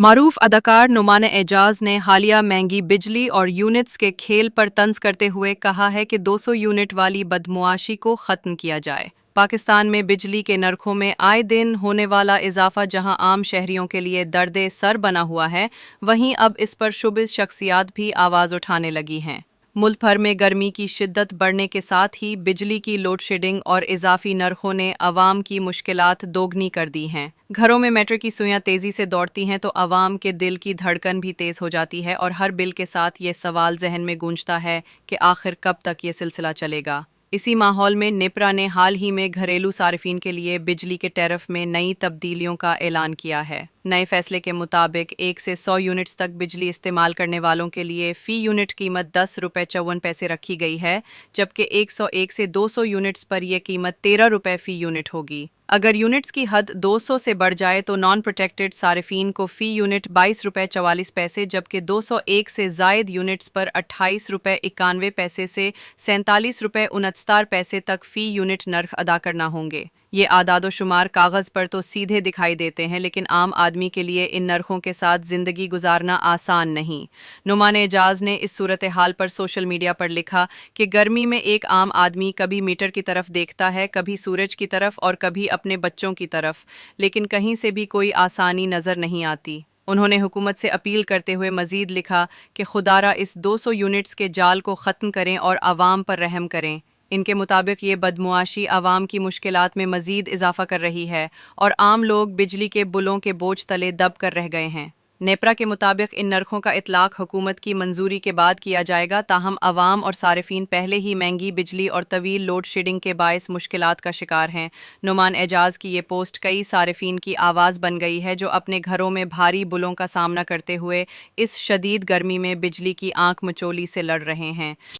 मारूफ अदाकार नुमान एजाज ने हालिया महंगी बिजली और यूनिट्स के खेल पर तंज करते हुए कहा है कि 200 यूनिट वाली बदमुआशी को ख़त्म किया जाए। पाकिस्तान में बिजली के नरखों में आए दिन होने वाला इजाफा जहां आम शहरियों के लिए दर्द सर बना हुआ है, वहीं अब इस पर शुबिज़ शख्सियात भी आवाज़ उठाने लगी हैं। मुल्क भर में गर्मी की शिद्दत बढ़ने के साथ ही बिजली की लोड शेडिंग और इजाफी नरखों ने अवाम की मुश्किलात दोगुनी कर दी हैं। घरों में मेट्रो की सुइयां तेजी से दौड़ती हैं तो अवाम के दिल की धड़कन भी तेज हो जाती है और हर बिल के साथ ये सवाल जहन में गूंजता है कि आखिर कब तक ये सिलसिला चलेगा। इसी माहौल में निपरा ने हाल ही में घरेलू सार्फिन के लिए बिजली के टैरिफ में नई तब्दीलियों का ऐलान किया है। नए फैसले के मुताबिक 1 से 100 यूनिट्स तक बिजली इस्तेमाल करने वालों के लिए फ़ी यूनिट कीमत 10 रुपये 54 पैसे रखी गई है, जबकि 101 से 200 यूनिट्स पर यह कीमत 13 रुपये फ़ी यूनिट होगी। अगर यूनिट्स की हद 200 से बढ़ जाए तो नॉन प्रोटेक्टेड सार्फिन को फ़ी यूनिट 22 रुपये 44 पैसे, जबकि 201 से ज़ायद यूनिट्स पर 28 रुपये 91 पैसे से 47 रुपये 69 पैसे तक फ़ी यूनिट नर्ख अदा करना होंगे। ये आदादो शुमार कागज़ पर तो सीधे दिखाई देते हैं, लेकिन आम आदमी के लिए इन नरखों के साथ ज़िंदगी गुजारना आसान नहीं। नुमान एजाज ने इस सूरत हाल पर सोशल मीडिया पर लिखा कि गर्मी में एक आम आदमी कभी मीटर की तरफ देखता है, कभी सूरज की तरफ और कभी अपने बच्चों की तरफ, लेकिन कहीं से भी कोई आसानी नज़र नहीं आती। उन्होंने हुकूमत से अपील करते हुए मज़ीद लिखा कि खुदारा इस 200 यूनिट्स के जाल को ख़त्म करें और आवाम पर रहम करें। इनके मुताबिक ये बदमुआशी आवाम की मुश्किलात में मज़ीद इजाफा कर रही है और आम लोग बिजली के बुलों के बोझ तले दब कर रह गए हैं। नेपरा के मुताबिक इन नरखों का इतलाक हुकूमत की मंजूरी के बाद किया जाएगा, ताहम अवाम और सारिफीन पहले ही महंगी बिजली और तवील लोड शेडिंग के बायस मुश्किलात का शिकार हैं। नुमान एजाज की ये पोस्ट कई सारिफीन की आवाज़ बन गई है जो अपने घरों में भारी बुलों का सामना करते हुए इस शदीद गर्मी में बिजली की आंख मचोली से लड़ रहे हैं।